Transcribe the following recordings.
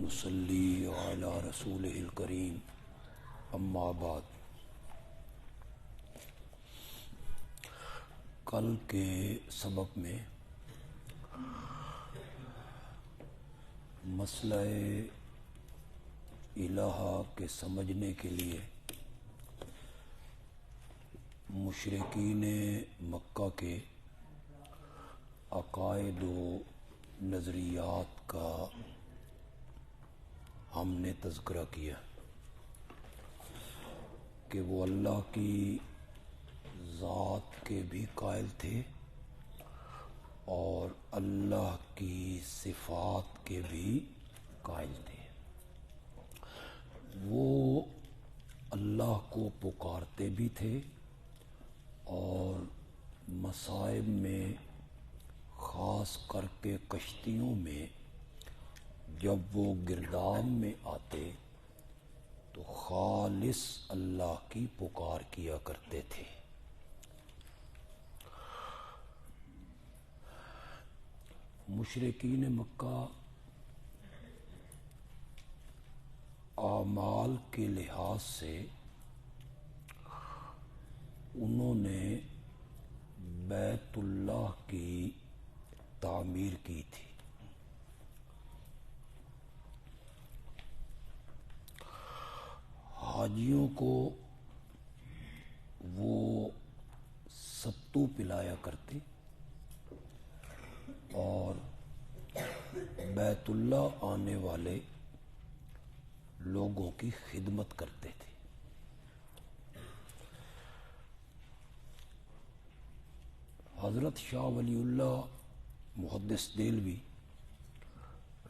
ونصلی علی رسولہ الکریم اما بعد۔ کل کے سبق میں مسئلہ الہ کے سمجھنے کے لیے مشرکین مکہ کے عقائد و نظریات کا ہم نے تذکرہ کیا کہ وہ اللہ کی ذات کے بھی قائل تھے اور اللہ کی صفات کے بھی قائل تھے۔ وہ اللہ کو پکارتے بھی تھے اور مصائب میں خاص کر کے کشتیوں میں جب وہ گرداب میں آتے تو خالص اللہ کی پکار کیا کرتے تھے۔ مشرکین مکہ اعمال کے لحاظ سے انہوں نے بیت اللہ کی تعمیر کی تھی۔ حاجیوں کو وہ ستو پلایا کرتے اور بیت اللہ آنے والے لوگوں کی خدمت کرتے تھے۔ حضرت شاہ ولی اللہ محدث دہلوی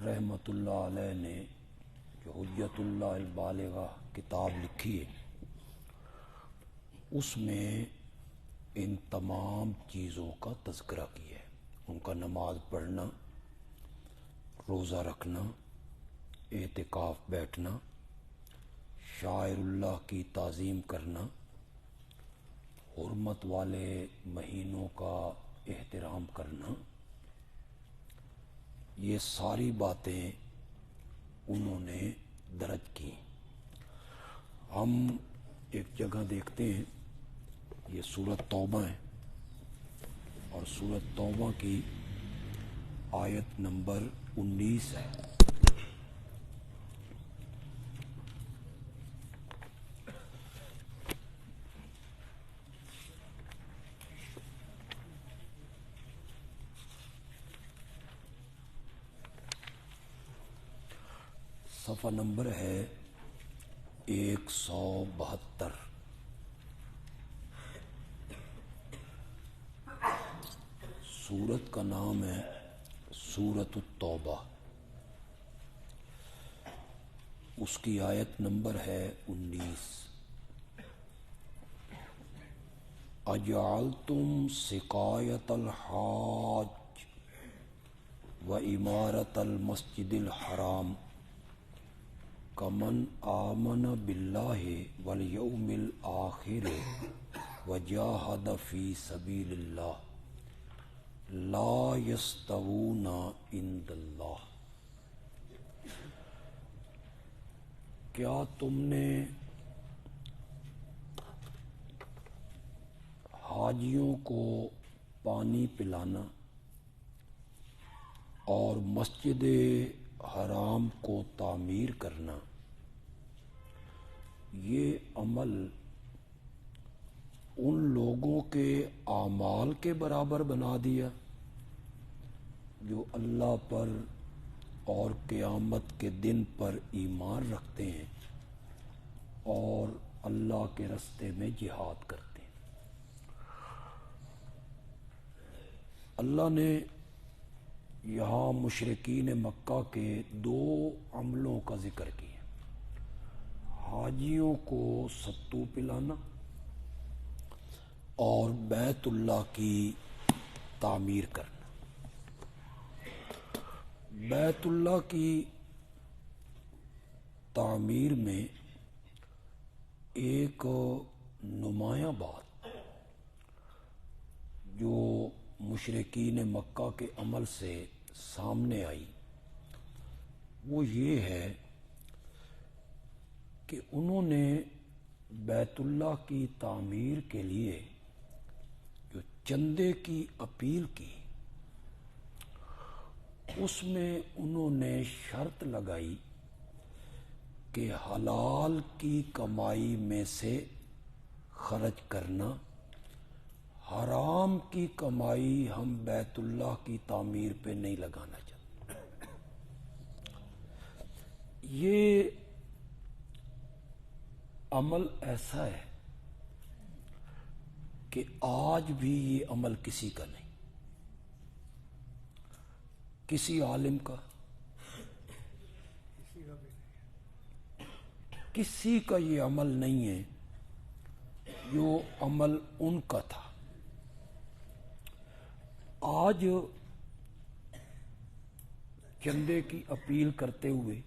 رحمۃ اللہ علیہ نے جو حجت اللہ البالغہ کتاب لکھی ہے اس میں ان تمام چیزوں کا تذکرہ کیا ہے، ان کا نماز پڑھنا، روزہ رکھنا، اعتکاف بیٹھنا، شاعر اللہ کی تعظیم کرنا، حرمت والے مہینوں کا احترام کرنا، یہ ساری باتیں انہوں نے درج کی۔ ہم ایک جگہ دیکھتے ہیں، یہ سورۃ توبہ ہے اور سورۃ توبہ کی آیت نمبر 19 ہے۔ صفحہ نمبر ہے 172۔ سورت کا نام ہے سورۃ التوبہ، اس کی آیت نمبر ہے 19۔ اجعلتم سقایۃ الحاج و عمارت المسجد الحرام کمن آمن باللہ والیوم الآخر وجاہد فی سبیل اللہ لا یستوون عند اللہ۔ کیا تم نے حاجیوں کو پانی پلانا اور مسجد حرام کو تعمیر کرنا، یہ عمل ان لوگوں کے اعمال کے برابر بنا دیا جو اللہ پر اور قیامت کے دن پر ایمان رکھتے ہیں اور اللہ کے راستے میں جہاد کرتے ہیں؟ اللہ نے یہاں مشرکین مکہ کے دو عملوں کا ذکر کیا، حاجیوں کو ستو پلانا اور بیت اللہ کی تعمیر کرنا۔ بیت اللہ کی تعمیر میں ایک نمایاں بات جو مشرکین مکہ کے عمل سے سامنے آئی وہ یہ ہے کہ انہوں نے بیت اللہ کی تعمیر کے لیے جو چندے کی اپیل کی، اس میں انہوں نے شرط لگائی کہ حلال کی کمائی میں سے خرچ کرنا، حرام کی کمائی ہم بیت اللہ کی تعمیر پہ نہیں لگانا چاہتے۔ یہ عمل ایسا ہے کہ آج بھی یہ عمل کسی کا نہیں، کسی عالم کا، کسی کا یہ عمل نہیں ہے۔ جو عمل ان کا تھا، آج چندے کی اپیل کرتے ہوئے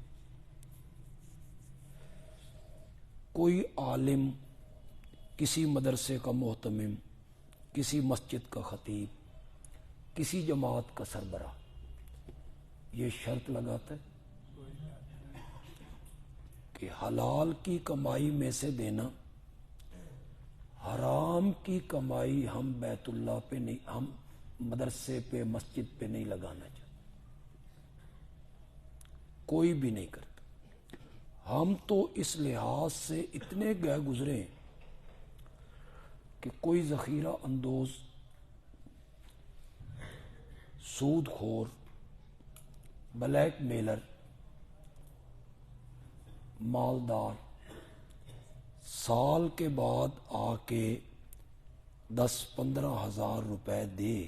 کوئی عالم، کسی مدرسے کا محتمم، کسی مسجد کا خطیب، کسی جماعت کا سربراہ یہ شرط لگاتا ہے کہ حلال کی کمائی میں سے دینا، حرام کی کمائی ہم بیت اللہ پہ نہیں، ہم مدرسے پہ، مسجد پہ نہیں لگانا چاہتے، کوئی بھی نہیں کرتا۔ ہم تو اس لحاظ سے اتنے گئے گزرے کہ کوئی ذخیرہ اندوز، سود خور، بلیک میلر، مالدار سال کے بعد آ کے 10-15 ہزار روپے دے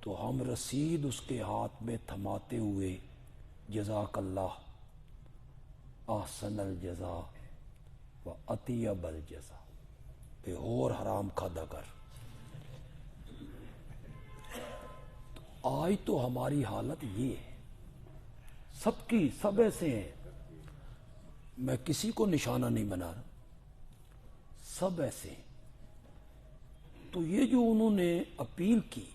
تو ہم رسید اس کے ہاتھ میں تھماتے ہوئے جزاک اللہ احسن الجزا و اطیب الجزا، بے اور حرام کھادا کر۔ آج تو ہماری حالت یہ ہے، سب کی، سب ایسے ہیں، میں کسی کو نشانہ نہیں بنا رہا، سب ایسے ہیں۔ تو یہ جو انہوں نے اپیل کی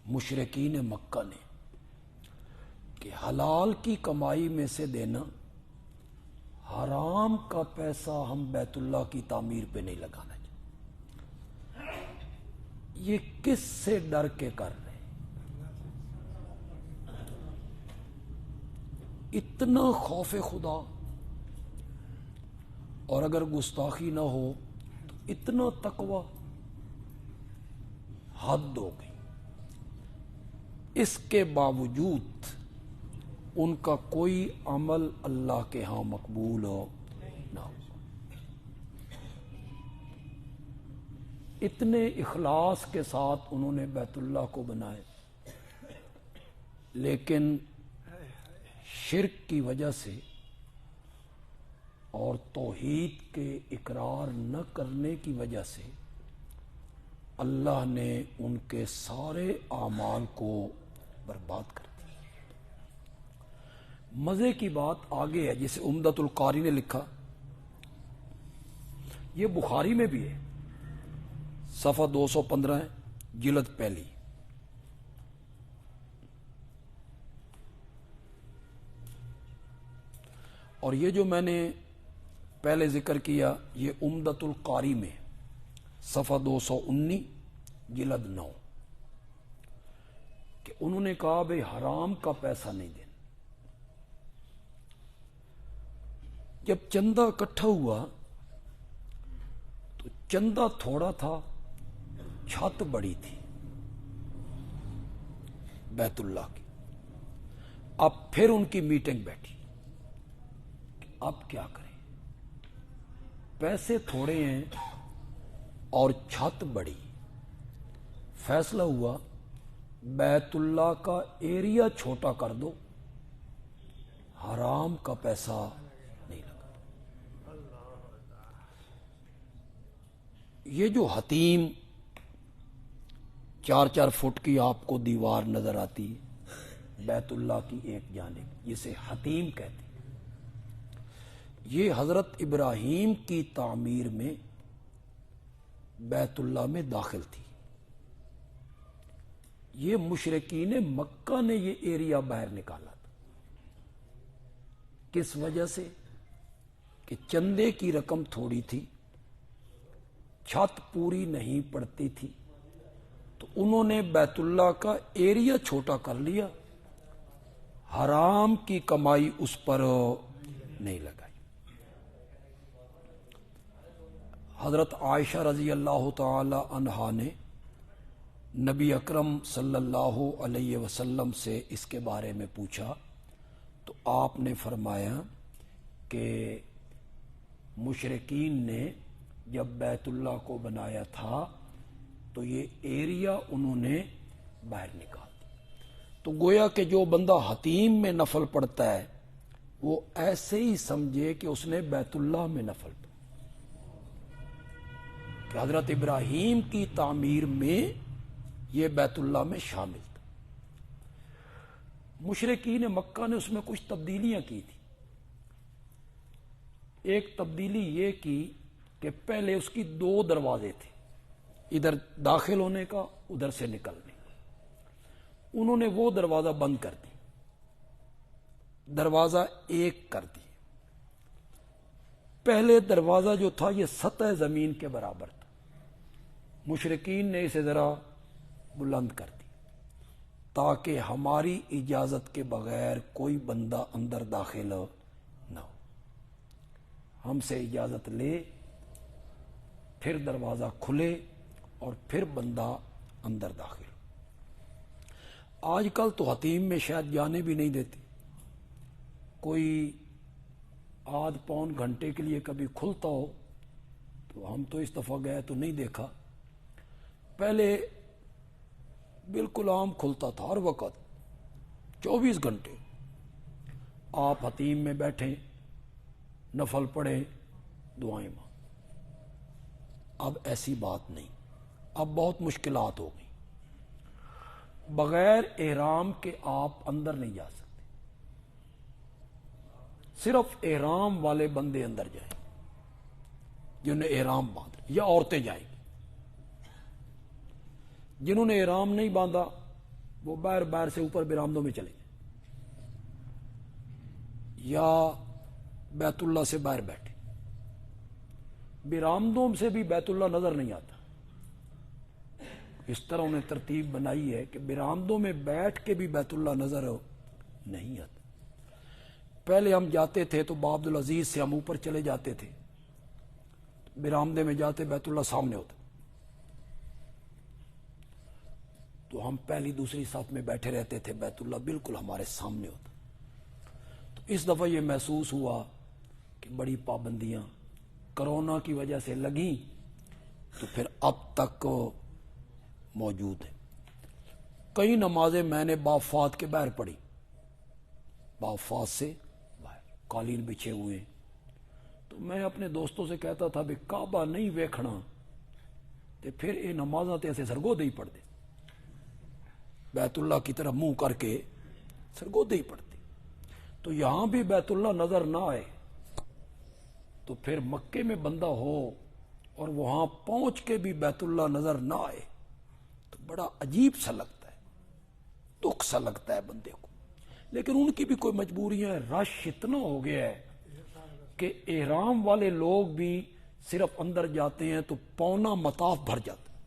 مشرکین مکہ نے کہ حلال کی کمائی میں سے دینا، حرام کا پیسہ ہم بیت اللہ کی تعمیر پہ نہیں لگانا چاہتے، یہ کس سے ڈر کے کر رہے ہیں؟ اتنا خوف خدا، اور اگر گستاخی نہ ہو تو اتنا تقوی، حد ہو گئی۔ اس کے باوجود ان کا کوئی عمل اللہ کے ہاں مقبول ہو نہ ہو۔ اتنے اخلاص کے ساتھ انہوں نے بیت اللہ کو بنائے، لیکن شرک کی وجہ سے اور توحید کے اقرار نہ کرنے کی وجہ سے اللہ نے ان کے سارے اعمال کو برباد کر دیا۔ مزے کی بات آگے ہے، جسے عمدۃ القاری نے لکھا، یہ بخاری میں بھی ہے، صفحہ 215 ہے، جلد پہلی۔ اور یہ جو میں نے پہلے ذکر کیا، یہ عمدۃ القاری میں صفحہ 219 جلد 9، کہ انہوں نے کہا بھئی حرام کا پیسہ نہیں دینا۔ جب چندہ اکٹھا ہوا تو چندہ تھوڑا تھا، چھت بڑی تھی بیت اللہ کی۔ اب پھر ان کی میٹنگ بیٹھی کہ اب کیا کریں، پیسے تھوڑے ہیں اور چھت بڑی۔ فیصلہ ہوا بیت اللہ کا ایریا چھوٹا کر دو، حرام کا پیسہ نہیں لگا۔ یہ جو حتیم 4-4 فٹ کی آپ کو دیوار نظر آتی ہے بیت اللہ کی ایک جانب، جسے حتیم کہتے ہیں، یہ حضرت ابراہیم کی تعمیر میں بیت اللہ میں داخل تھی۔ یہ مشرکین مکہ نے یہ ایریا باہر نکالا تھا۔ کس وجہ سے کہ چندے کی رقم تھوڑی تھی، چھت پوری نہیں پڑتی تھی، تو انہوں نے بیت اللہ کا ایریا چھوٹا کر لیا، حرام کی کمائی اس پر نہیں لگائی۔ حضرت عائشہ رضی اللہ تعالی عنہا نے نبی اکرم صلی اللہ علیہ وسلم سے اس کے بارے میں پوچھا تو آپ نے فرمایا کہ مشرکین نے جب بیت اللہ کو بنایا تھا تو یہ ایریا انہوں نے باہر نکال دیا۔ تو گویا کہ جو بندہ حتیم میں نفل پڑھتا ہے وہ ایسے ہی سمجھے کہ اس نے بیت اللہ میں نفل پڑھا، کہ حضرت ابراہیم کی تعمیر میں یہ بیت اللہ میں شامل تھا۔ مشرکین مکہ نے اس میں کچھ تبدیلیاں کی تھی۔ ایک تبدیلی یہ کی کہ پہلے اس کی 2 دروازے تھے، ادھر داخل ہونے کا، ادھر سے نکلنے کا۔ انہوں نے وہ دروازہ بند کر دی، دروازہ ایک کر دی۔ پہلے دروازہ جو تھا یہ سطح زمین کے برابر تھا، مشرکین نے اسے ذرا بلند کر دی تاکہ ہماری اجازت کے بغیر کوئی بندہ اندر داخل نہ ہو، ہم سے اجازت لے پھر دروازہ کھلے اور پھر بندہ اندر داخل ہو۔ آج کل تو حتیم میں شاید جانے بھی نہیں دیتے، کوئی آدھ پون گھنٹے کے لیے کبھی کھلتا ہو تو ہم تو اس دفعہ گئے تو نہیں دیکھا، پہلے بالکل عام کھلتا تھا ہر وقت 24 گھنٹے۔ آپ حتیم میں بیٹھیں، نفل پڑھیں، دعائیں مانگیں۔ اب ایسی بات نہیں، اب بہت مشکلات ہو گئی، بغیر احرام کے آپ اندر نہیں جا سکتے، صرف احرام والے بندے اندر جائیں جنہوں نے احرام باندھا، یا عورتیں جائیں گی۔ جنہوں نے احرام نہیں باندھا وہ باہر سے اوپر برآمدوں میں چلے جائیں یا بیت اللہ سے باہر بیٹھے۔ برآمدوں سے بھی بیت اللہ نظر نہیں آتا، اس طرح انہیں ترتیب بنائی ہے کہ برآمدوں میں بیٹھ کے بھی بیت اللہ نظر نہیں آتا۔ پہلے ہم جاتے تھے تو باب العزیز سے ہم اوپر چلے جاتے تھے، برآمدے میں جاتے بیت اللہ سامنے ہوتا، تو ہم پہلی دوسری صف میں بیٹھے رہتے تھے، بیت اللہ بالکل ہمارے سامنے ہوتا۔ تو اس دفعہ یہ محسوس ہوا کہ بڑی پابندیاں کرونا کی وجہ سے لگیں تو پھر اب تک موجود ہیں۔ کئی نمازیں میں نے بافات کے باہر پڑھی، بافات سے باہر قالین بچھے ہوئے، تو میں اپنے دوستوں سے کہتا تھا بھی کعبہ نہیں ویکھنا تو پھر یہ نمازاں تے ایسے سرگودے ہی پڑھ دے، بیت اللہ کی طرف منہ کر کے سرگودے ہی پڑھتے۔ تو یہاں بھی بیت اللہ نظر نہ آئے تو پھر مکے میں بندہ ہو اور وہاں پہنچ کے بھی بیت اللہ نظر نہ آئے تو بڑا عجیب سا لگتا ہے، دکھ سا لگتا ہے بندے کو۔ لیکن ان کی بھی کوئی مجبوریاں، رش اتنا ہو گیا ہے کہ احرام والے لوگ بھی صرف اندر جاتے ہیں تو پونا مطاف بھر جاتا ہے۔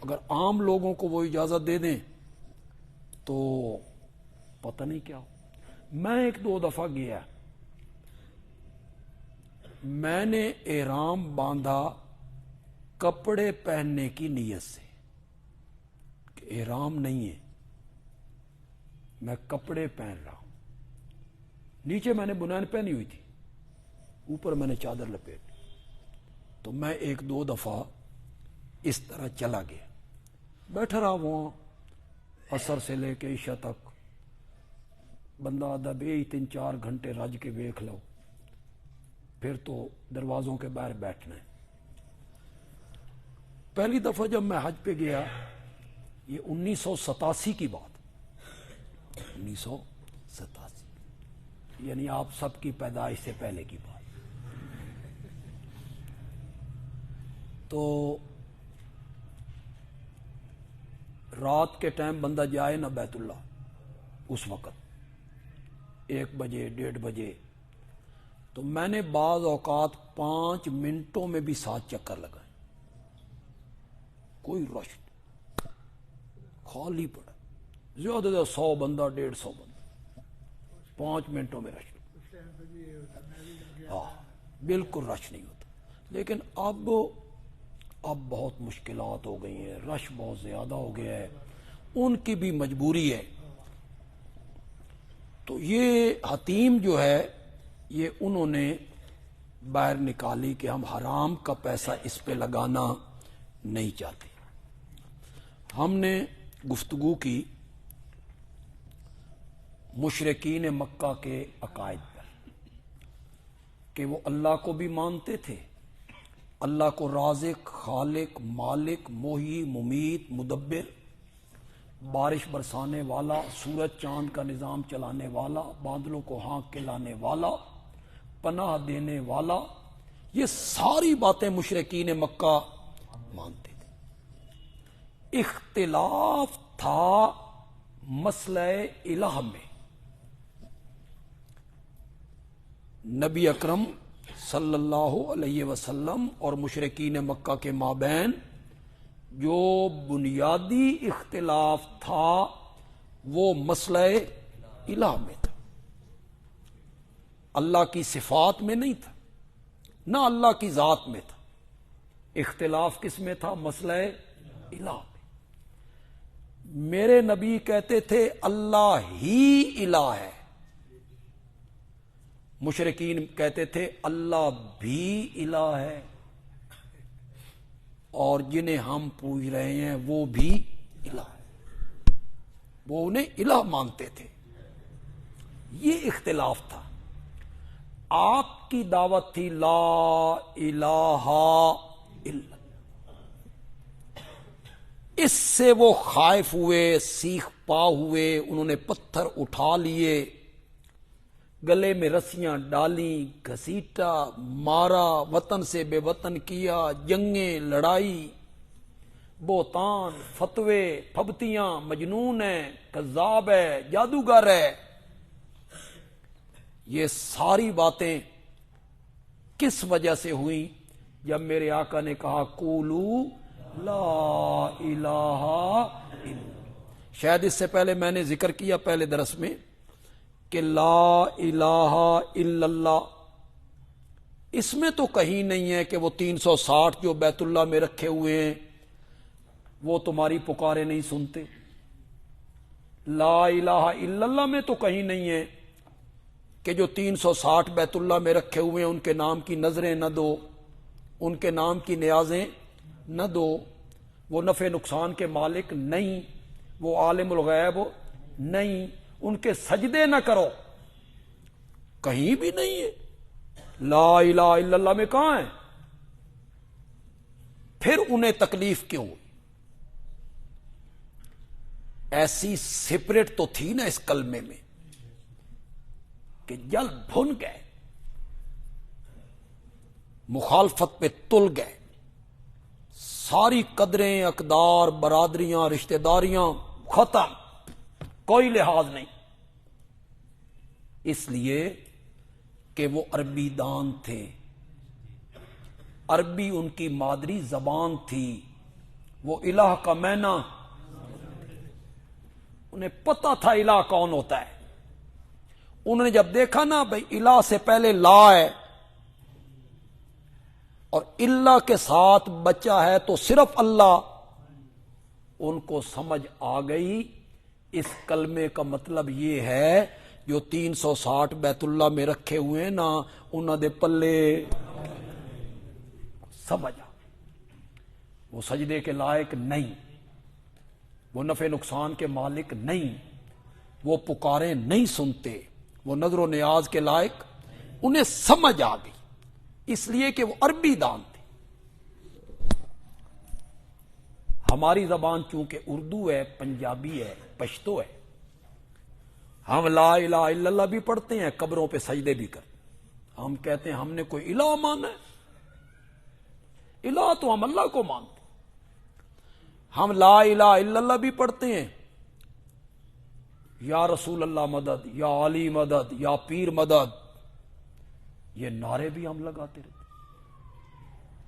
اگر عام لوگوں کو وہ اجازت دے دیں تو پتہ نہیں کیا ہو۔ میں 1-2 دفعہ گیا، میں نے احرام باندھا کپڑے پہننے کی نیت سے کہ احرام نہیں ہے، میں کپڑے پہن رہا ہوں، نیچے میں نے بنیان پہنی ہوئی تھی، اوپر میں نے چادر لپیٹ، تو میں 1-2 دفعہ اس طرح چلا گیا، بیٹھا رہا وہاں عصر سے لے کے عشاء تک، بندہ آدھا بھی 3-4 گھنٹے رج کے ویکھ لو، پھر تو دروازوں کے باہر بیٹھنا ہے۔ پہلی دفعہ جب میں حج پہ گیا، یہ 1987 کی بات، 1987 یعنی آپ سب کی پیدائش سے پہلے کی بات۔ تو رات کے ٹائم بندہ جائے نہ بیت اللہ اس وقت، 1 بجے 1:30 بجے، تو میں نے بعض اوقات 5 منٹوں میں بھی 7 چکر لگائے، کوئی رش نہیں، خالی پڑا، زیادہ سے 100 بندہ 150 بندہ، 5 منٹوں میں رش نہیں، ہاں بالکل رش نہیں ہوتا۔ لیکن اب بہت مشکلات ہو گئی ہیں، رش بہت زیادہ ہو گیا ہے، ان کی بھی مجبوری ہے۔ تو یہ حتیم جو ہے یہ انہوں نے باہر نکالی کہ ہم حرام کا پیسہ اس پہ لگانا نہیں چاہتے۔ ہم نے گفتگو کی مشرکین مکہ کے عقائد پر کہ وہ اللہ کو بھی مانتے تھے، اللہ کو رازق، خالق، مالک، محیی، ممیت، مدبر، بارش برسانے والا، سورج چاند کا نظام چلانے والا، بادلوں کو ہانک کے لانے والا، پناہ دینے والا، یہ ساری باتیں مشرکین مکہ مانتے تھے۔ اختلاف تھا مسئلہ الہ میں۔ نبی اکرم صلی اللہ علیہ وسلم اور مشرکین مکہ کے مابین جو بنیادی اختلاف تھا وہ مسئلہ الہ میں تھا، اللہ کی صفات میں نہیں تھا، نہ اللہ کی ذات میں تھا۔ اختلاف کس میں تھا؟ مسئلہ الہ میں۔ میرے نبی کہتے تھے اللہ ہی الہ ہے، مشرکین کہتے تھے اللہ بھی الہ ہے، اور جنہیں ہم پوچھ رہے ہیں وہ بھی الہ ہے، وہ انہیں الہ مانتے تھے۔ یہ اختلاف تھا۔ آپ کی دعوت تھی لا الہ الا اللہ، اس سے وہ خائف ہوئے، سیخ پا ہوئے، انہوں نے پتھر اٹھا لیے، گلے میں رسیاں ڈالیں، گھسیٹا، مارا، وطن سے بے وطن کیا، جنگیں، لڑائی، بہتان، فتوے، پھبتیاں، مجنون ہے، کذاب ہے، جادوگر ہے۔ یہ ساری باتیں کس وجہ سے ہوئیں؟ جب میرے آقا نے کہا قولوا لا الہ الا اللہ۔ شاید اس سے پہلے میں نے ذکر کیا پہلے درس میں کہ لا الہ الا اللہ، اس میں تو کہیں نہیں ہے کہ وہ 360 جو بیت اللہ میں رکھے ہوئے ہیں وہ تمہاری پکارے نہیں سنتے۔ لا الہ الا اللہ میں تو کہیں نہیں ہے کہ جو 360 بیت اللہ میں رکھے ہوئے ہیں ان کے نام کی نظریں نہ دو، ان کے نام کی نیازیں نہ دو، وہ نفع نقصان کے مالک نہیں، وہ عالم الغیب نہیں، ان کے سجدے نہ کرو، کہیں بھی نہیں ہے۔ لا الہ الا اللہ میں کہاں ہے؟ پھر انہیں تکلیف کیوں؟ ایسی سپرٹ تو تھی نا اس کلمے میں کہ جلد بھن گئے، مخالفت پہ تل گئے، ساری قدریں، اقدار، برادریاں، رشتہ داریاں ختم، کوئی لحاظ نہیں، اس لیے کہ وہ عربی دان تھے، عربی ان کی مادری زبان تھی، وہ الہ کا معنی انہیں پتا تھا الہ کون ہوتا ہے۔ انہوں نے جب دیکھا نا بھائی الہ سے پہلے لا ہے اور اللہ کے ساتھ بچہ ہے تو صرف اللہ، ان کو سمجھ آ گئی اس کلمے کا مطلب یہ ہے جو 360 بیت اللہ میں رکھے ہوئے ہیں نا انہوں دے پلے سمجھ آ، وہ سجدے کے لائق نہیں، وہ نفع نقصان کے مالک نہیں، وہ پکارے نہیں سنتے، وہ نظر و نیاز کے لائق، انہیں سمجھ آ گئی، اس لیے کہ وہ عربی دان تھے۔ ہماری زبان چونکہ اردو ہے، پنجابی ہے، پشتو ہے، ہم لا الہ الا اللہ بھی پڑھتے ہیں، قبروں پہ سجدے بھی کرتے ہیں، ہم کہتے ہیں ہم نے کوئی الہ مانا ہے، الہ تو ہم اللہ کو مانتے ہیں، ہم لا الہ الا اللہ بھی پڑھتے ہیں، یا رسول اللہ مدد، یا علی مدد، یا پیر مدد، یہ نعرے بھی ہم لگاتے رہتے،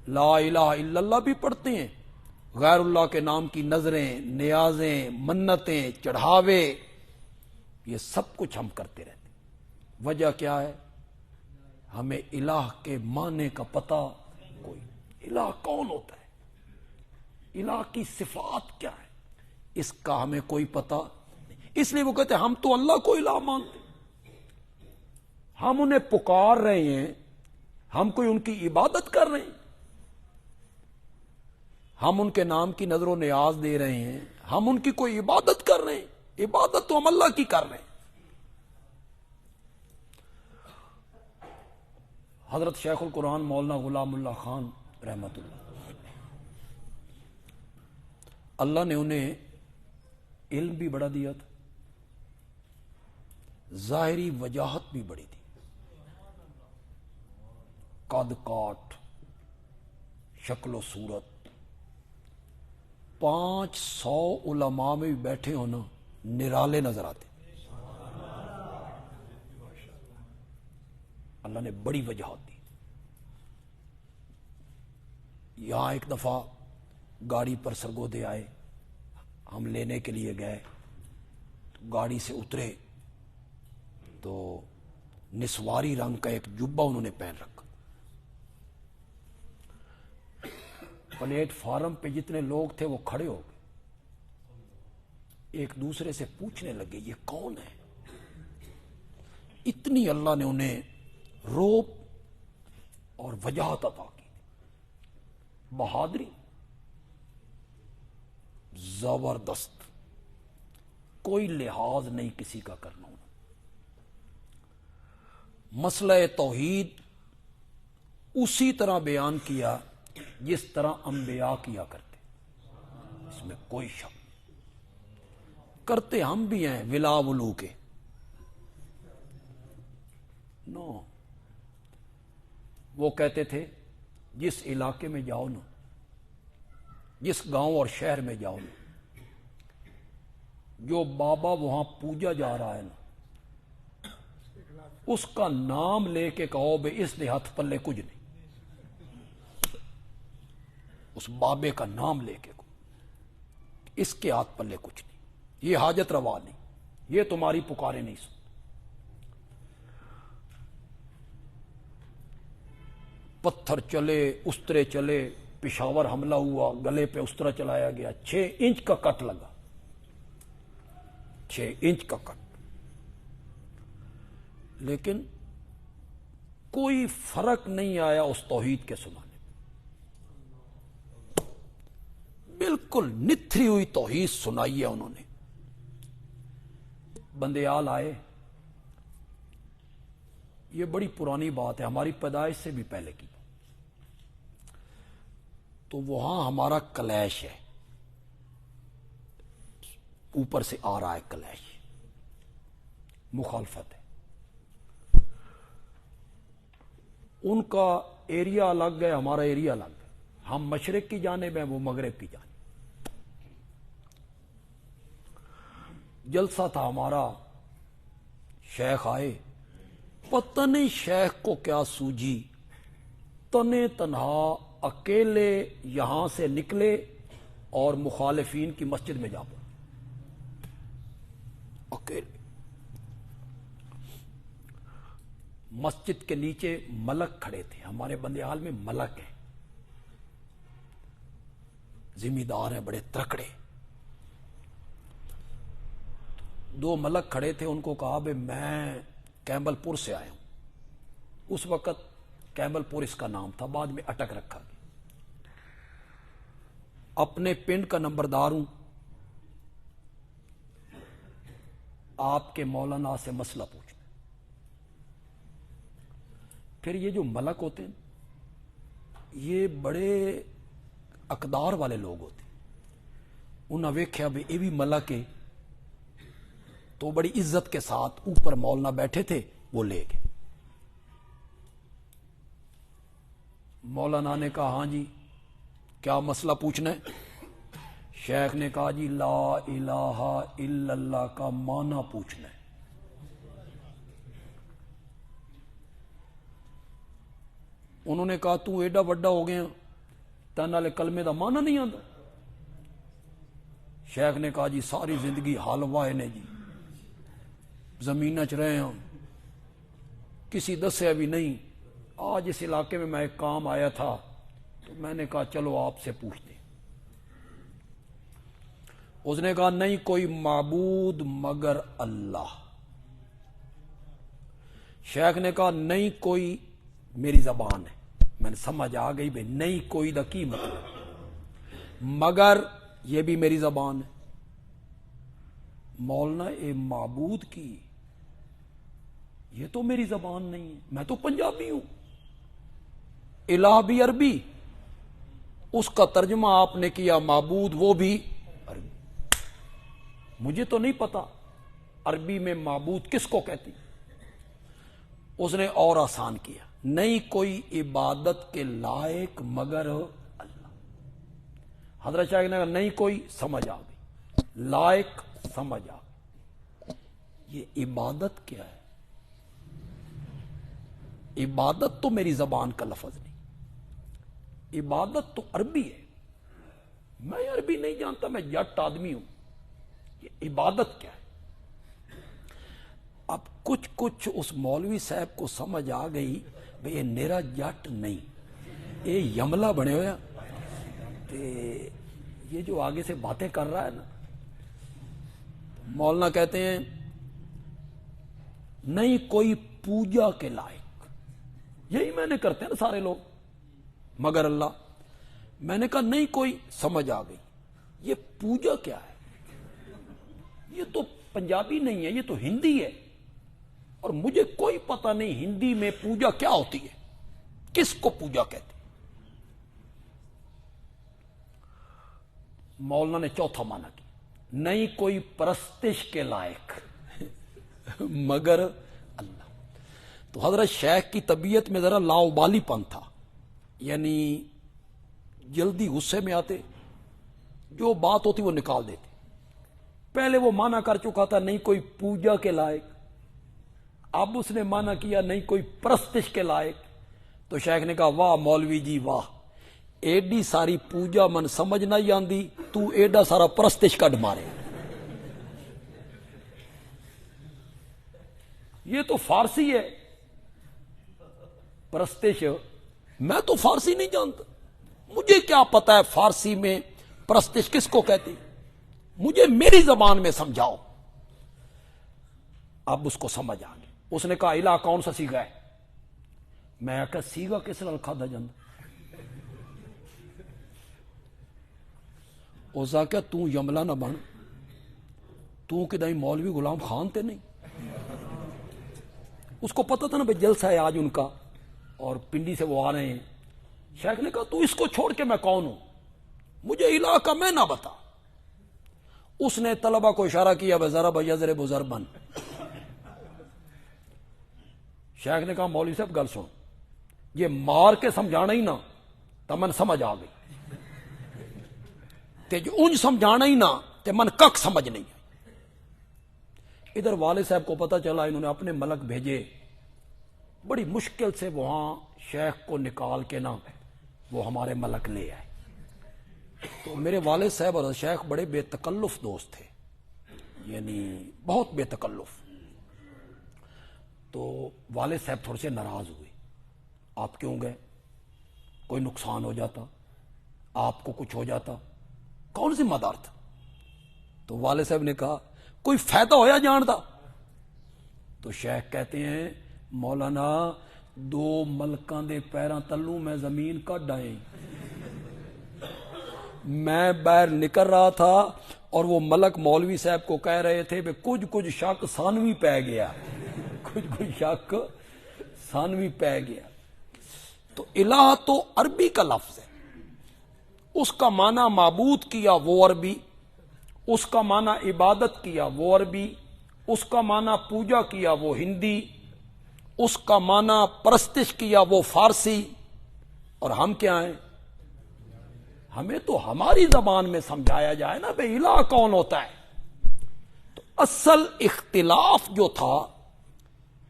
لا الہ الا اللہ بھی پڑھتے ہیں، غیر اللہ کے نام کی نظریں، نیازیں، منتیں، چڑھاوے، یہ سب کچھ ہم کرتے رہتے ہیں۔ وجہ کیا ہے؟ ہمیں الہ کے معنی کا پتہ کوئی، الہ کون ہوتا ہے، الہ کی صفات کیا ہے، اس کا ہمیں کوئی پتہ نہیں۔ اس لیے وہ کہتے ہیں ہم تو اللہ کو الہ مانتے، ہم انہیں پکار رہے ہیں، ہم کوئی ان کی عبادت کر رہے ہیں، ہم ان کے نام کی نظر و نیاز دے رہے ہیں، ہم ان کی کوئی عبادت کر رہے ہیں، عبادت تو ہم اللہ کی کر رہے ہیں۔ حضرت شیخ القرآن مولانا غلام اللہ خان رحمت اللہ، اللہ نے انہیں علم بھی بڑا دیا تھا، ظاہری وجاہت بھی بڑی تھی، قد کاٹ، شکل و صورت، 500 علماء میں بھی بیٹھے ہونا نرالے نظر آتے، اللہ نے بڑی وجاہت دی۔ یہاں ایک دفعہ گاڑی پر سرگودے آئے، ہم لینے کے لیے گئے، گاڑی سے اترے تو نسواری رنگ کا ایک جبہ انہوں نے پہن رکھا، پلیٹ فارم پہ جتنے لوگ تھے وہ کھڑے ہو گئے، ایک دوسرے سے پوچھنے لگے یہ کون ہے؟ اتنی اللہ نے انہیں روب اور وجاہت عطا کی، بہادری زبردست، کوئی لحاظ نہیں کسی کا کرنا ہونا۔ مسئلہ توحید اسی طرح بیان کیا جس طرح انبیاء کیا کرتے، اس میں کوئی شک نہیں، کرتے ہم بھی ہیں ولا ولو کے، نو وہ کہتے تھے جس علاقے میں جاؤ نا، جس گاؤں اور شہر میں جاؤ نا، جو بابا وہاں پوجا جا رہا ہے نا، اس کا نام لے کے کہو بے اس نے ہاتھ پلے کچھ نہیں، اس بابے کا نام لے کے کہو اس کے ہاتھ پلے کچھ نہیں، یہ حاجت روا نہیں، یہ تمہاری پکارے نہیں سن۔ پتھر چلے، استرے چلے، پشاور حملہ ہوا، گلے پہ استرا چلایا گیا، 6 انچ کا کٹ لگا، 6 انچ کا کٹ، لیکن کوئی فرق نہیں آیا اس توحید کے سنانے میں، بالکل نتھری ہوئی توحید سنائی ہے انہوں نے۔ بندیال آئے، یہ بڑی پرانی بات ہے، ہماری پیدائش سے بھی پہلے کی، تو وہاں ہمارا کلیش ہے، اوپر سے آ رہا ہے کلیش، مخالفت ہے، ان کا ایریا الگ ہے، ہمارا ایریا الگ ہے، ہم مشرق کی جانب ہیں، وہ مغرب کی جانب۔ جلسہ تھا ہمارا، شیخ آئے، پتہ نہیں شیخ کو کیا سوجی، تنے تنہا اکیلے یہاں سے نکلے اور مخالفین کی مسجد میں جا پڑے، اکیلے۔ مسجد کے نیچے ملک کھڑے تھے، ہمارے بندیال میں ملک ہیں، ذمہ دار ہیں، بڑے تکڑے۔ 2 ملک کھڑے تھے، ان کو کہا بھئی میں کیمبل پور سے آیا ہوں، اس وقت کیمبل پور اس کا نام تھا، بعد میں اٹک رکھا گیا، اپنے پنڈ کا نمبردار ہوں، آپ کے مولانا سے مسئلہ پوچھنا۔ پھر یہ جو ملک ہوتے ہیں یہ بڑے اقدار والے لوگ ہوتے ہیں، انہاں ویکھیا بھی یہ بھی ملک ہے، تو بڑی عزت کے ساتھ اوپر مولانا بیٹھے تھے، وہ لے گئے۔ مولانا نے کہا ہاں جی کیا مسئلہ پوچھنا ہے؟ شیخ نے کہا جی لا الہ الا اللہ کا معنی پوچھنا ہے۔ انہوں نے کہا تو ایڈا بڑا ہو گیا تین والے کلمے دا معنی نہیں آتا؟ شیخ نے کہا جی ساری زندگی حلوہ نے جی، زمین چ رہے ہوں، کسی دسیا بھی نہیں، آج اس علاقے میں ایک کام آیا تھا تو میں نے کہا چلو آپ سے پوچھتے۔ اس نے کہا نہیں کوئی معبود مگر اللہ۔ شیخ نے کہا نہیں کوئی، میری زبان ہے، میں نے سمجھ آ گئی بھائی نہیں کوئی دا کی مطلب، مگر یہ بھی میری زبان ہے۔ مولانا اے معبود کی، یہ تو میری زبان نہیں ہے، میں تو پنجابی ہوں، الہ بھی عربی، اس کا ترجمہ آپ نے کیا معبود، وہ بھی عربی، مجھے تو نہیں پتا عربی میں معبود کس کو کہتی۔ اس نے اور آسان کیا، نہیں کوئی عبادت کے لائق مگر اللہ۔ حضرت شاہ نے کہا نہیں کوئی، سمجھ آ گئی، لائق سمجھ آ گئی۔ یہ عبادت کیا ہے؟ عبادت تو میری زبان کا لفظ نہیں، عبادت تو عربی ہے، میں عربی نہیں جانتا، میں جٹ آدمی ہوں، یہ عبادت کیا ہے؟ اب کچھ اس مولوی صاحب کو سمجھ آ گئی بھئی یہ نیرا جٹ نہیں، یہ یملا بنے ہویا، یہ جو آگے سے باتیں کر رہا ہے نا۔ مولانا کہتے ہیں نہیں کوئی پوجا کے لائق، یہی میں نے کرتے ہیں نا سارے لوگ، مگر اللہ۔ میں نے کہا نہیں کوئی، سمجھ آ گئی، یہ پوجا کیا ہے؟ یہ تو پنجابی نہیں ہے، یہ تو ہندی ہے، اور مجھے کوئی پتہ نہیں ہندی میں پوجا کیا ہوتی ہے، کس کو پوجا کہتے ہیں۔ مولانا نے چوتھا معنی کیا، نہیں کوئی پرستش کے لائق مگر اللہ۔ تو حضرت شیخ کی طبیعت میں ذرا لاؤبالی پن تھا، یعنی جلدی غصے میں آتے، جو بات ہوتی وہ نکال دیتے۔ پہلے وہ معنی کر چکا تھا نہیں کوئی پوجا کے لائق، اب اس نے معنی کیا نہیں کوئی پرستش کے لائق۔ تو شیخ نے کہا واہ مولوی جی واہ، ایڈی ساری پوجا من سمجھ نہ آندی، تو ایڈا سارا پرستش کڈ مارے۔ یہ تو فارسی ہے پرستش، میں تو فارسی نہیں جانتا، مجھے کیا پتا ہے فارسی میں پرستش کس کو کہتی، مجھے میری زبان میں سمجھاؤ۔ اب اس کو سمجھ آ گیا، اس نے کہا الہ کون سا سیگا ہے؟ میں آخا سیگا کس نال کھادا جاندا؟ اس آخیا تو یملا نہ بن، تو کدائی مولوی غلام خان تے نہیں۔ اس کو پتا تھا نا بھائی جلسہ ہے آج ان کا اور پنڈی سے وہ آ رہے ہیں۔ شیخ نے کہا تو اس کو چھوڑ کے میں کون ہوں، مجھے الہ کا میں نہ بتا۔ اس نے طلبہ کو اشارہ کیا بضرب یضرب ضربا۔ شیخ نے کہا مولوی صاحب گل سن، یہ مار کے سمجھانا ہی نا تو من سمجھ آ گئی، تے جو انج سمجھانا ہی نا تے من کک سمجھ نہیں آئی۔ ادھر والد صاحب کو پتا چلا، انہوں نے اپنے ملک بھیجے، بڑی مشکل سے وہاں شیخ کو نکال کے نا وہ ہمارے ملک لے آئے۔ تو میرے والد صاحب اور شیخ بڑے بے تکلف دوست تھے، یعنی بہت بے تکلف۔ تو والد صاحب تھوڑے سے ناراض ہوئے، آپ کیوں گئے؟ کوئی نقصان ہو جاتا، آپ کو کچھ ہو جاتا، کون ذمہ دار تھا؟ تو والد صاحب نے کہا کوئی فائدہ ہویا جاندا؟ تو شیخ کہتے ہیں مولانا دو ملکاں دے پیراں تلوں میں زمین کڈ آئے، میں باہر نکل رہا تھا اور وہ ملک مولوی صاحب کو کہہ رہے تھے کہ کچھ شک سانوی پہ گیا، کچھ شک سانوی پہ گیا۔ تو الہ تو عربی کا لفظ ہے، اس کا معنی معبود کیا وہ عربی، اس کا معنی عبادت کیا وہ عربی، اس کا معنی پوجا کیا وہ ہندی، اس کا معنی پرستش کیا وہ فارسی، اور ہم کیا ہیں؟ ہمیں تو ہماری زبان میں سمجھایا جائے نا بے الہ کون ہوتا ہے. تو اصل اختلاف جو تھا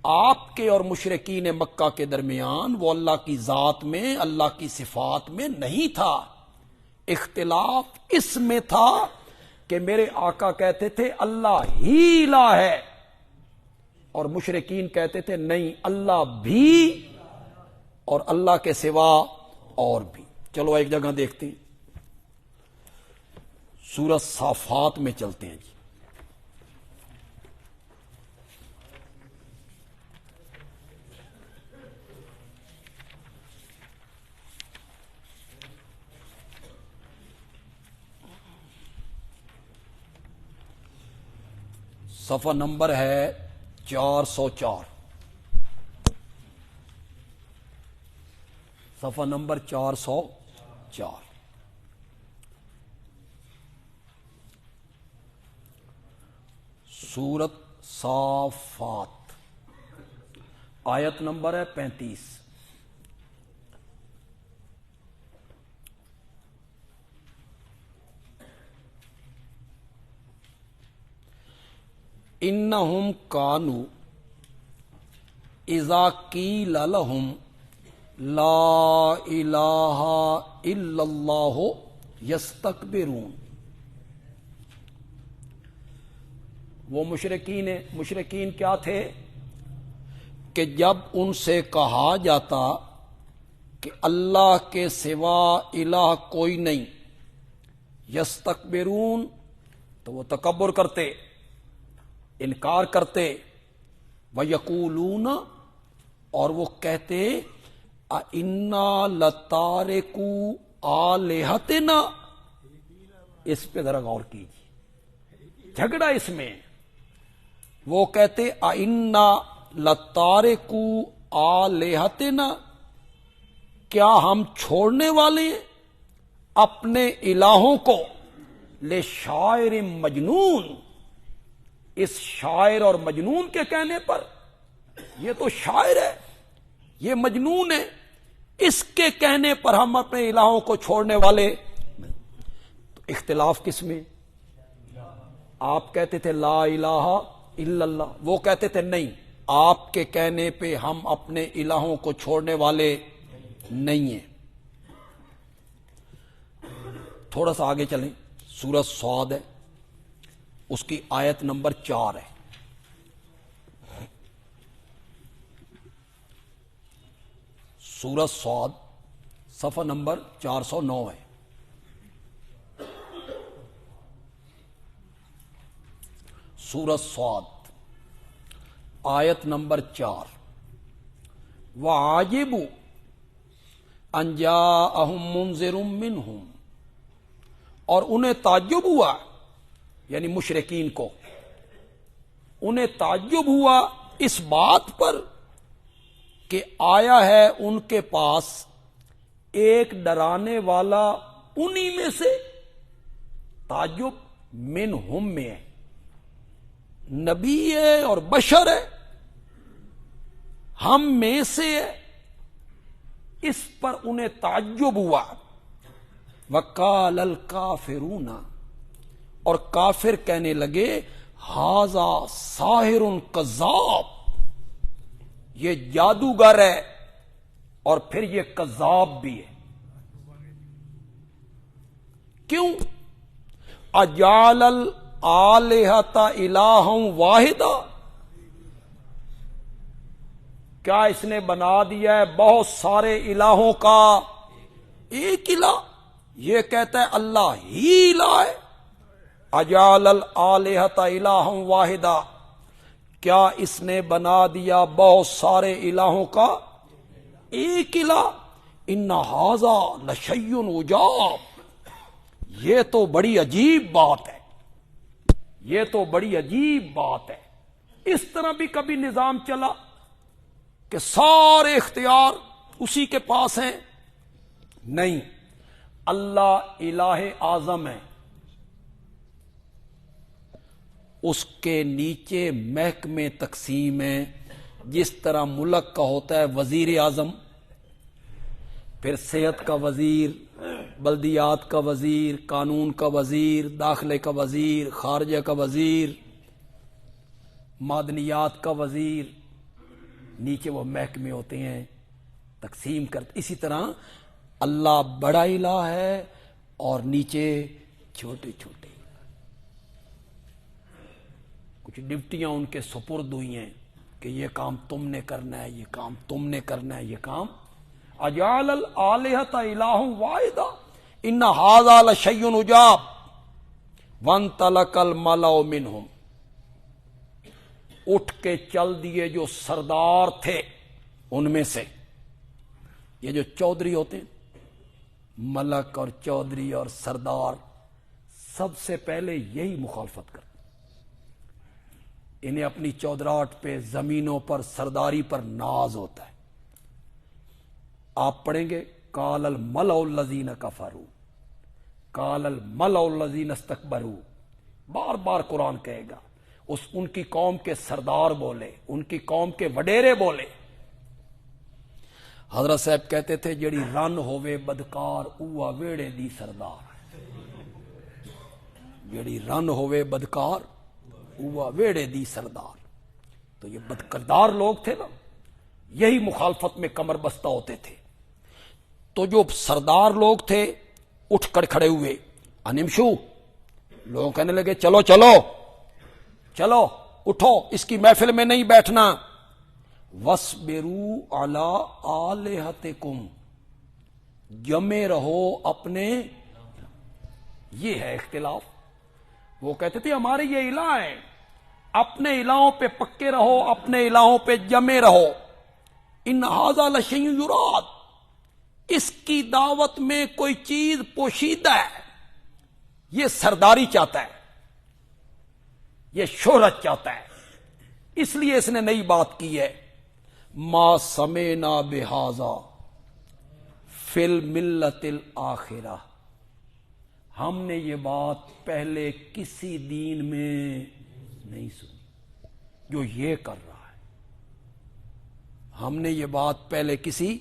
آپ کے اور مشرکین مکہ کے درمیان وہ اللہ کی ذات میں، اللہ کی صفات میں نہیں تھا. اختلاف اس میں تھا کہ میرے آقا کہتے تھے اللہ ہی الہ ہے، اور مشرکین کہتے تھے نہیں، اللہ بھی اور اللہ کے سوا اور بھی. چلو ایک جگہ دیکھتے ہیں، سورۃ صافات میں چلتے ہیں جی. صفحہ نمبر ہے 404. صفحہ نمبر 404. سورۃ صافات، آیت نمبر ہے 35. انہم کانوا اذا قیل لہم لا الہ الا اللہ یستکبرون. وہ مشرکین کیا تھے کہ جب ان سے کہا جاتا کہ اللہ کے سوا الہ کوئی نہیں، یستکبرون، تو وہ تکبر کرتے، انکار کرتے. وَيَقُولُونَ، اور وہ کہتے اِنَّا لَتَارِكُو آلِهَتِنَا. اس پہ ذرا غور کیجیے، جھگڑا اس میں. وہ کہتے اِنَّا لَتَارِكُو آلِهَتِنَا، کیا ہم چھوڑنے والے ہیں اپنے الہوں کو، لِشَاعِرٍ مجنون، اس شاعر اور مجنون کے کہنے پر. یہ تو شاعر ہے، یہ مجنون ہے، اس کے کہنے پر ہم اپنے الہوں کو چھوڑنے والے. تو اختلاف کس میں؟ آپ کہتے تھے لا الہ الا اللہ، وہ کہتے تھے نہیں، آپ کے کہنے پہ ہم اپنے الہوں کو چھوڑنے والے نہیں ہیں. تھوڑا سا آگے چلیں، سورۃ صاد ہے، اس کی آیت نمبر 4 ہے. سورۃ صاد صفحہ نمبر 409 ہے. سورۃ صاد آیت نمبر 4. وَعَجِبُوا أَن جَاءَهُم مُنذِرٌ مِّنْهُمْ، اور انہیں تعجب ہوا، یعنی مشرکین کو انہیں تعجب ہوا اس بات پر کہ آیا ہے ان کے پاس ایک ڈرانے والا انہی میں سے. تعجب منہم میں ہے، نبی ہے اور بشر ہے، ہم میں سے ہے، اس پر انہیں تعجب ہوا. وقال الکافرون، اور کافر کہنے لگے ھذا ساحر کذاب، یہ جادوگر ہے اور پھر یہ کذاب بھی ہے. کیوں؟ اجعل الآلہۃ الہا واحدا، کیا اس نے بنا دیا ہے بہت سارے الہوں کا ایک الہ؟ یہ کہتا ہے اللہ ہی الہ ہے. اجعل الآلہۃ الہا واحدا، کیا اس نے بنا دیا بہت سارے الہوں کا ایک الہ؟ ان ھذا لشیء عجاب، یہ تو بڑی عجیب بات ہے، یہ تو بڑی عجیب بات ہے. اس طرح بھی کبھی نظام چلا کہ سارے اختیار اسی کے پاس ہیں؟ نہیں، اللہ الہ اعظم ہے، اس کے نیچے محکمے تقسیم ہیں. جس طرح ملک کا ہوتا ہے وزیر اعظم، پھر صحت کا وزیر، بلدیات کا وزیر، قانون کا وزیر، داخلے کا وزیر، خارجہ کا وزیر، معدنیات کا وزیر، نیچے وہ محکمے ہوتے ہیں تقسیم کرتے. اسی طرح اللہ بڑا الہ ہے اور نیچے چھوٹے چھوٹے کچھ ڈپٹیاں ان کے سپرد ہوئی ہیں کہ یہ کام تم نے کرنا ہے، یہ کام تم نے کرنا ہے، یہ کام. اجعل الآلہۃ الہ واحدا ان ھذا لشیء عجاب وانطلق الملأ منہم. اٹھ کے چل دیے جو سردار تھے ان میں سے. یہ جو چودھری ہوتے ہیں، ملک اور چودھری اور سردار، سب سے پہلے یہی مخالفت کرتے. انہیں اپنی چودراہٹ پہ، زمینوں پر، سرداری پر ناز ہوتا ہے. آپ پڑھیں گے قال الملأ الذین کفروا، قال الملأ الذین استکبروا، بار بار قرآن کہے گا. ان کی قوم کے سردار بولے، ان کی قوم کے وڈیرے بولے. حضرت صاحب کہتے تھے جڑی رن ہووے بدکار اوہ ویڑے دی سردار. جڑی رن ہووے بدکار اوہ ویڑے دی سردار. تو یہ بدکردار لوگ تھے نا، یہی مخالفت میں کمر بستہ ہوتے تھے. تو جو سردار لوگ تھے اٹھ کر کھڑے ہوئے. انمشو، لوگ کہنے لگے چلو چلو چلو اٹھو، اس کی محفل میں نہیں بیٹھنا. وَاصْبِرُوا عَلَىٰ آلِهَتِكُمْ، جمے رہو اپنے. یہ ہے اختلاف. وہ کہتے تھے ہمارے یہ الہ ہیں، اپنے الہوں پہ پکے رہو، اپنے الہوں پہ جمے رہو. ان ھذا لشیء یراد، اس کی دعوت میں کوئی چیز پوشیدہ ہے. یہ سرداری چاہتا ہے، یہ شہرت چاہتا ہے، اس لیے اس نے نئی بات کی ہے. ما سمعنا بہذا فی الملۃ الآخرہ، ہم نے یہ بات پہلے کسی دین میں نہیں سنی جو یہ کر رہا ہے. ہم نے یہ بات پہلے کسی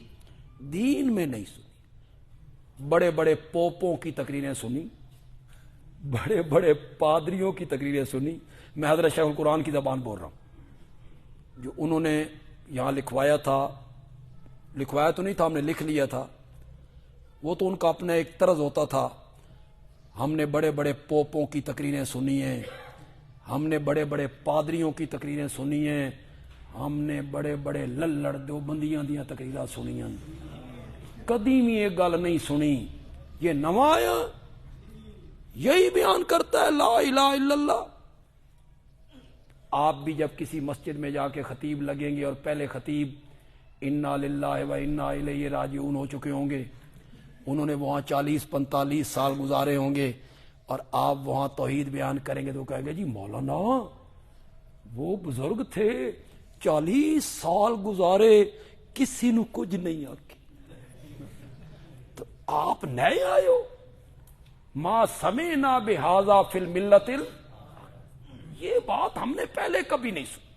دین میں نہیں سنی. بڑے بڑے پوپوں کی تقریریں سنی، بڑے بڑے پادریوں کی تقریریں سنی. میں حضرت شیخ القرآن کی زبان بول رہا ہوں. جو انہوں نے یہاں لکھوایا تھا، لکھوایا تو نہیں تھا، ہم نے لکھ لیا تھا. وہ تو ان کا اپنا ایک طرز ہوتا تھا. ہم نے بڑے بڑے پوپوں کی تقریریں سنی ہیں، ہم نے بڑے بڑے پادریوں کی تقریریں سنی ہیں، ہم نے بڑے بڑے للڑ دیوبندیاں دیاں تقریریں سنی ہیں. کدی بھی ایک گل نہیں سنی یہ نواں آیا یہی بیان کرتا ہے لا الہ الا اللہ. آپ بھی جب کسی مسجد میں جا کے خطیب لگیں گے اور پہلے خطیب انا للہ و انا الیہ راجعون ہو چکے ہوں گے، انہوں نے وہاں 40-45 سال گزارے ہوں گے، اور آپ وہاں توحید بیان کریں گے تو کہیں گے جی مولانا وہ بزرگ تھے 40 سال گزارے کسی نو کچھ نہیں آکی، تو آپ نئے آئے ہو. ما سمعنا بہذا فی الملۃ، یہ بات ہم نے پہلے کبھی نہیں سنی.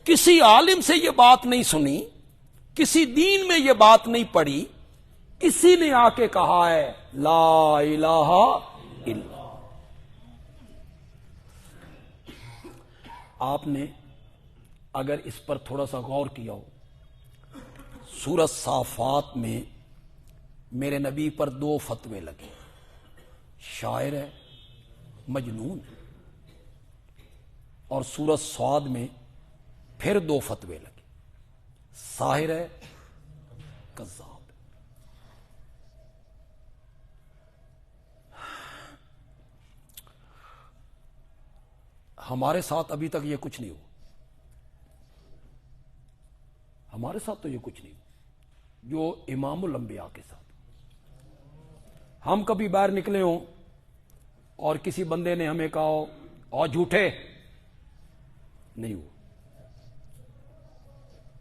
کسی عالم سے یہ بات نہیں سنی، کسی دین میں یہ بات نہیں پڑھی. کسی نے آ کے کہا ہے لا الہ الا. آپ نے اگر اس پر تھوڑا سا غور کیا ہو، سورۃ صافات میں میرے نبی پر 2 فتوے لگے، شاعر ہے، مجنون ہے. اور سورۃ صاد میں پھر 2 فتوے لگے، ساحر ہے، کذاب. ہمارے ساتھ ابھی تک یہ کچھ نہیں ہوا، ہمارے ساتھ تو یہ کچھ نہیں ہوا جو امام الانبیاء کے ساتھ. ہم کبھی باہر نکلے ہوں اور کسی بندے نے ہمیں کہا ہو اور جھوٹے، نہیں ہوا.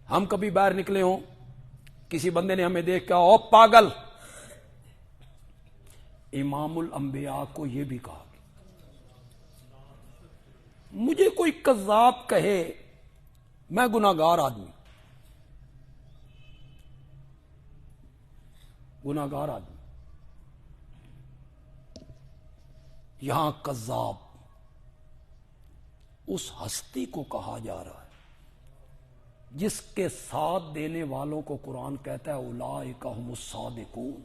ہم کبھی باہر نکلے ہوں کسی بندے نے ہمیں دیکھ کہا او پاگل. امام الانبیاء کو یہ بھی کہا. مجھے کوئی کذاب کہے، میں گناہگار آدمی، گناہگار آدمی، یہاں کذاب اس ہستی کو کہا جا رہا ہے جس کے ساتھ دینے والوں کو قرآن کہتا ہے اولئک ھم الصادقون،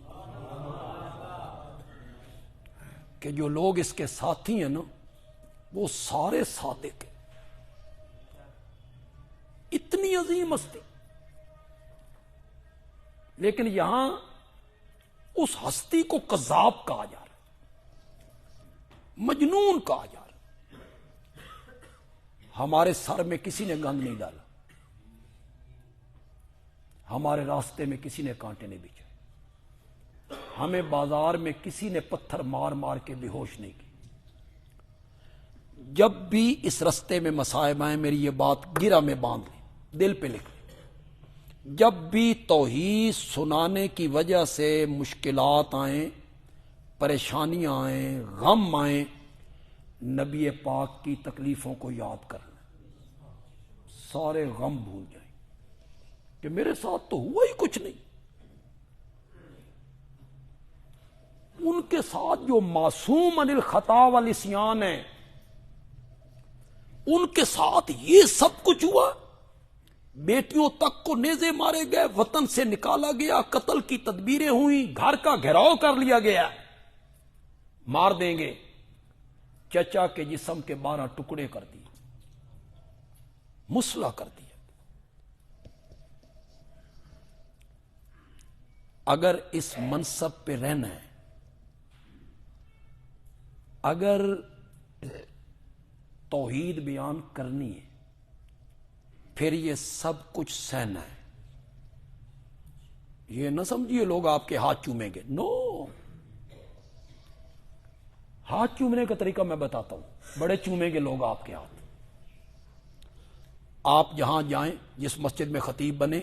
کہ جو لوگ اس کے ساتھی ہیں نا وہ سارے صادق ہیں۔ اتنی عظیم ہستی، لیکن یہاں اس ہستی کو کذاب کہا جا رہا ہے، مجنون کہا جا رہا ہے۔ ہمارے سر میں کسی نے گند نہیں ڈالا، ہمارے راستے میں کسی نے کانٹے نہیں بچھائے، ہمیں بازار میں کسی نے پتھر مار مار کے بے ہوش نہیں کی۔ جب بھی اس رستے میں مصائب آئیں، میری یہ بات گرہ میں باندھ لیں، دل پہ لکھ لیں، جب بھی توحید سنانے کی وجہ سے مشکلات آئیں، پریشانیاں آئیں، غم آئیں، نبی پاک کی تکلیفوں کو یاد کر لیں، سارے غم بھول جائیں کہ میرے ساتھ تو ہوا ہی کچھ نہیں۔ ان کے ساتھ جو معصوم عن الخطا والعصیان ہیں، ان کے ساتھ یہ سب کچھ ہوا، بیٹیوں تک کو نیزے مارے گئے، وطن سے نکالا گیا، قتل کی تدبیریں ہوئیں، گھر کا گھیراؤ کر لیا گیا، مار دیں گے، چچا کے جسم کے 12 ٹکڑے کر دیے، مسلح کر دیا۔ اگر اس منصب پہ رہنا ہے، اگر توحید بیان کرنی ہے، پھر یہ سب کچھ سہنا ہے۔ یہ نہ سمجھیے لوگ آپ کے ہاتھ چومیں گے، نو، ہاتھ چومنے کا طریقہ میں بتاتا ہوں، بڑے چومیں گے لوگ آپ کے ہاتھ۔ آپ جہاں جائیں، جس مسجد میں خطیب بنے،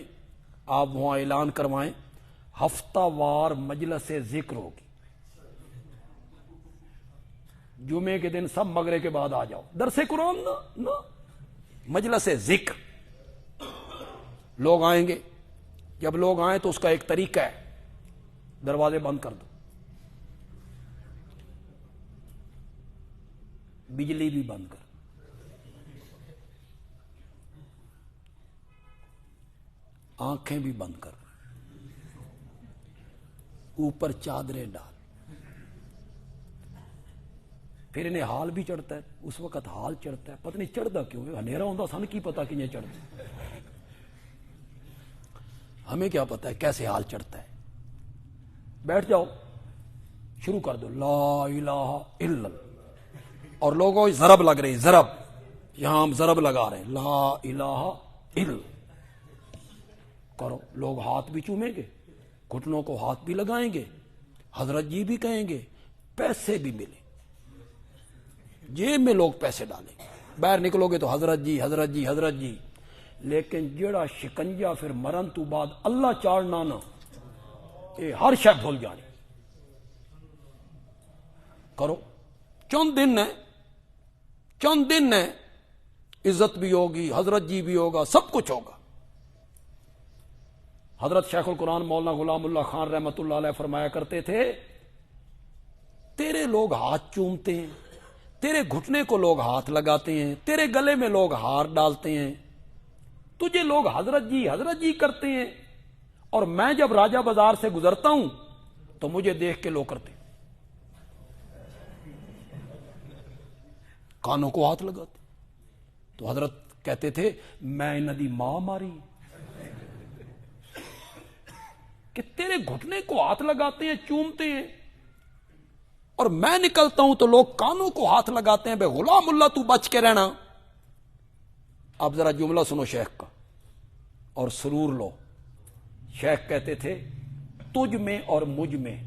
آپ وہاں اعلان کروائیں ہفتہ وار مجلس ذکر ہوگی، جمعے کے دن سب مغرب کے بعد آ جاؤ، درس قرآن نہ مجلس ذکر، لوگ آئیں گے۔ جب لوگ آئیں تو اس کا ایک طریقہ ہے، دروازے بند کر دو، بجلی بھی بند کر، آنکھیں بھی بند کر، اوپر چادریں ڈال۔ پھر انہیں حال بھی چڑھتا ہے، اس وقت حال چڑھتا ہے، پتہ نہیں چڑھتا کیوں ہے، ہنیرا ہوتا سن کی پتا کہ یہ چڑھتا، ہمیں کیا پتا ہے کیسے حال چڑھتا ہے۔ بیٹھ جاؤ، شروع کر دو لا الہ الا اللہ، اور لوگوں ضرب لگ رہی، ضرب، یہاں ہم ضرب لگا رہے ہیں، لا الہ الا کرو، لوگ ہاتھ بھی چومیں گے، گھٹنوں کو ہاتھ بھی لگائیں گے، حضرت جی بھی کہیں گے، پیسے بھی ملیں، جیب میں لوگ پیسے ڈالیں گے، باہر نکلو گے تو حضرت جی حضرت جی حضرت جی، لیکن جڑا شکنجا پھر مرن تو بعد اللہ چاڑنا نا، یہ ہر شے بھول جانی۔ کرو، چند دن ہے، چند دن ہے، عزت بھی ہوگی، حضرت جی بھی ہوگا، سب کچھ ہوگا۔ حضرت شیخ القرآن مولانا غلام اللہ خان رحمۃ اللہ علیہ فرمایا کرتے تھے، تیرے لوگ ہاتھ چومتے ہیں، تیرے گھٹنے کو لوگ ہاتھ لگاتے ہیں، تیرے گلے میں لوگ ہار ڈالتے ہیں، تجھے لوگ حضرت جی کرتے ہیں، اور میں جب راجہ بازار سے گزرتا ہوں تو مجھے دیکھ کے لوگ کرتے ہیں، کانوں کو ہاتھ لگاتے۔ تو حضرت کہتے تھے میں ندی ماں ماری کہ تیرے گھٹنے کو ہاتھ لگاتے ہیں، چومتے ہیں، اور میں نکلتا ہوں تو لوگ کانوں کو ہاتھ لگاتے ہیں، بے غلام اللہ تو بچ کے رہنا۔ اب ذرا جملہ سنو شیخ کا اور سرور لو۔ شیخ کہتے تھے تجھ میں اور مجھ میں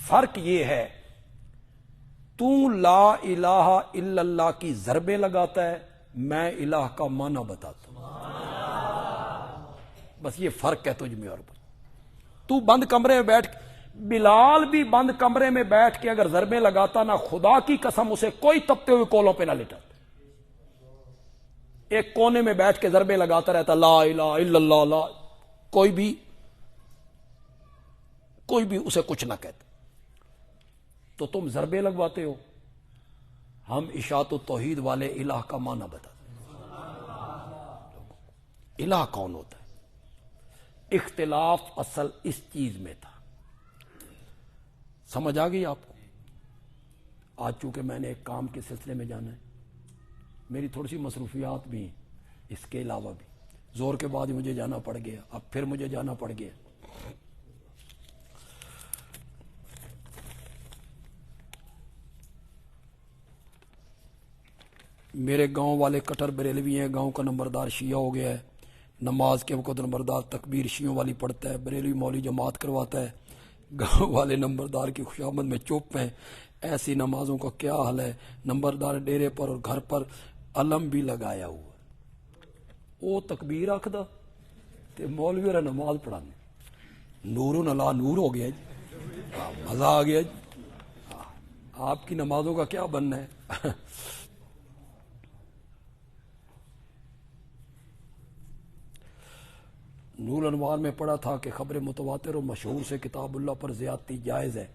فرق یہ ہے، تو لا الہ الا اللہ کی ضربیں لگاتا ہے، میں الہ کا معنی بتاتا ہوں، بس یہ فرق ہے تجھ میں اور مجھ میں۔ تو بند کمرے میں بیٹھ، بلال بھی بند کمرے میں بیٹھ کے اگر ضربیں لگاتا نا، خدا کی قسم اسے کوئی تپتے ہوئے کولوں پہ نہ لٹاتا، ایک کونے میں بیٹھ کے ضربیں لگاتا رہتا، لا الہ الا اللہ، لا، کوئی بھی اسے کچھ نہ کہتا۔ تو تم ضربے لگواتے ہو. ہم اشاعت و توحید والے الہ کا معنی بتاتے. الہ کون ہوتا ہے؟ اختلاف اصل اس چیز میں تھا. سمجھ آ گئی آپ کو؟ آج چونکہ میں نے ایک کام کے سلسلے میں جانا ہے، میری تھوڑی سی مصروفیات بھی ہیں، اس کے علاوہ بھی زور کے بعد مجھے جانا پڑ گیا، اب پھر مجھے جانا پڑ گیا. میرے گاؤں والے کٹر بریلوی ہیں، گاؤں کا نمبردار شیعہ ہو گیا ہے، نماز کے وقت نمبردار تکبیر شیعوں والی پڑھتا ہے، بریلوی مولوی جماعت کرواتا ہے، گاؤں والے نمبردار کی خوشامد میں چپ ہیں. ایسی نمازوں کا کیا حال ہے؟ نمبردار ڈیرے پر اور گھر پر علم بھی لگایا ہوا، وہ تکبیر آکھدا تے مولوی اور نماز پڑھانے. نور علی نور ہو گیا جی، مزہ آ گیا جی. آپ کی نمازوں کا کیا بننا ہے؟ نور انوار میں پڑھا تھا کہ خبر متواتر و مشہور سے کتاب اللہ پر زیادتی جائز ہے.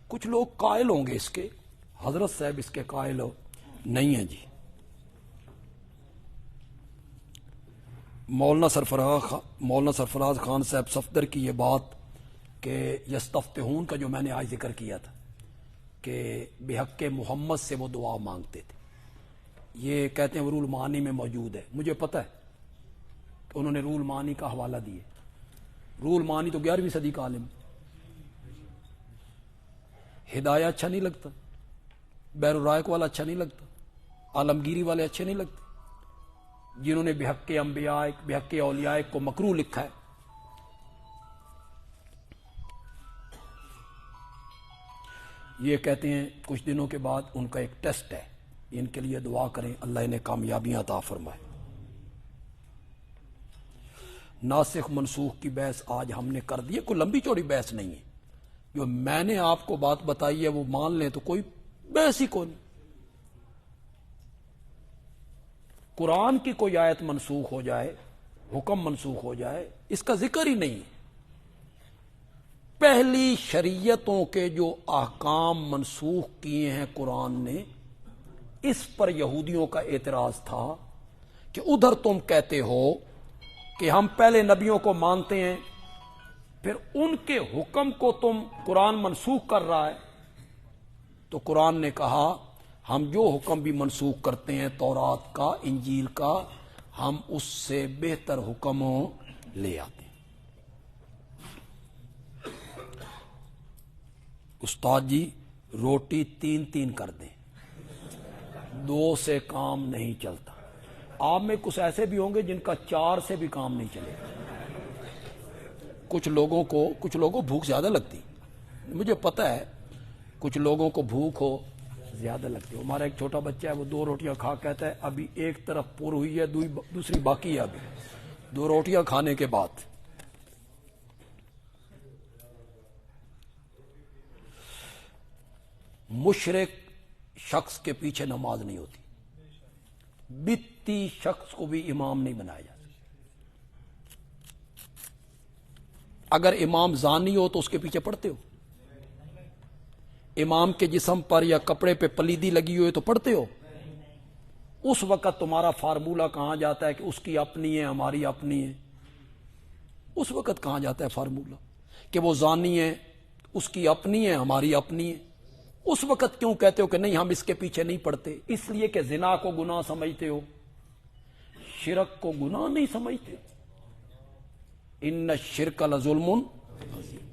کچھ لوگ قائل ہوں گے اس کے، حضرت صاحب اس کے قائل نہیں ہیں جی. مولانا سرفراز خان صاحب صفدر کی یہ بات کہ یستفتحون کا جو میں نے آج ذکر کیا تھا کہ بحق محمد سے وہ دعا مانگتے تھے، یہ کہتے ہیں روح المعانی میں موجود ہے. مجھے پتہ ہے کہ انہوں نے روح المعانی کا حوالہ دیے. روح المعانی تو 11ویں صدی کا عالم. ہدایہ اچھا نہیں لگتا، بیر الرائق والا اچھا نہیں لگتا، عالمگیری والے اچھے نہیں لگتے، جنہوں نے بحق انبیاء بحق اولیاء کو مکروہ لکھا ہے. یہ کہتے ہیں کچھ دنوں کے بعد ان کا ایک ٹیسٹ ہے، ان کے لیے دعا کریں اللہ انہیں کامیابیاں عطا فرمائے. ناسخ منسوخ کی بحث آج ہم نے کر دی ہے، کوئی لمبی چوڑی بحث نہیں ہے. جو میں نے آپ کو بات بتائی ہے وہ مان لیں تو کوئی بحث ہی کوئی نہیں. قرآن کی کوئی آیت منسوخ ہو جائے، حکم منسوخ ہو جائے، اس کا ذکر ہی نہیں ہے. پہلی شریعتوں کے جو احکام منسوخ کیے ہیں قرآن نے، اس پر یہودیوں کا اعتراض تھا کہ ادھر تم کہتے ہو کہ ہم پہلے نبیوں کو مانتے ہیں، پھر ان کے حکم کو تم قرآن منسوخ کر رہا ہے. تو قرآن نے کہا ہم جو حکم بھی منسوخ کرتے ہیں تورات کا، انجیل کا، ہم اس سے بہتر حکم لے آتے ہیں. استاد جی روٹی 3 کر دیں، 2 سے کام نہیں چلتا. آپ میں کچھ ایسے بھی ہوں گے جن کا 4 سے بھی کام نہیں چلے گا. کچھ لوگوں بھوک زیادہ لگتی، مجھے پتہ ہے کچھ لوگوں کو بھوک ہو زیادہ لگتی. ہمارا ایک چھوٹا بچہ ہے، وہ 2 روٹیاں کھا کہتا ہے ابھی ایک طرف پر ہوئی ہے، دوسری باقی ہے. ابھی 2 روٹیاں کھانے کے بعد مشرک شخص کے پیچھے نماز نہیں ہوتی، بتی شخص کو بھی امام نہیں بنایا جاتا. اگر امام زانی ہو تو اس کے پیچھے پڑھتے ہو؟ امام کے جسم پر یا کپڑے پہ پلیدی لگی ہوئی تو پڑھتے ہو؟ اس وقت تمہارا فارمولہ کہاں جاتا ہے کہ اس کی اپنی ہے ہماری اپنی ہے؟ اس وقت کہاں جاتا ہے فارمولہ کہ وہ زانی ہے اس کی اپنی ہے ہماری اپنی ہے؟ اس وقت کیوں کہتے ہو کہ نہیں ہم اس کے پیچھے نہیں پڑھتے؟ اس لیے کہ زنا کو گناہ سمجھتے ہو، شرک کو گناہ نہیں سمجھتے. ان الشرک لظلم عظیم.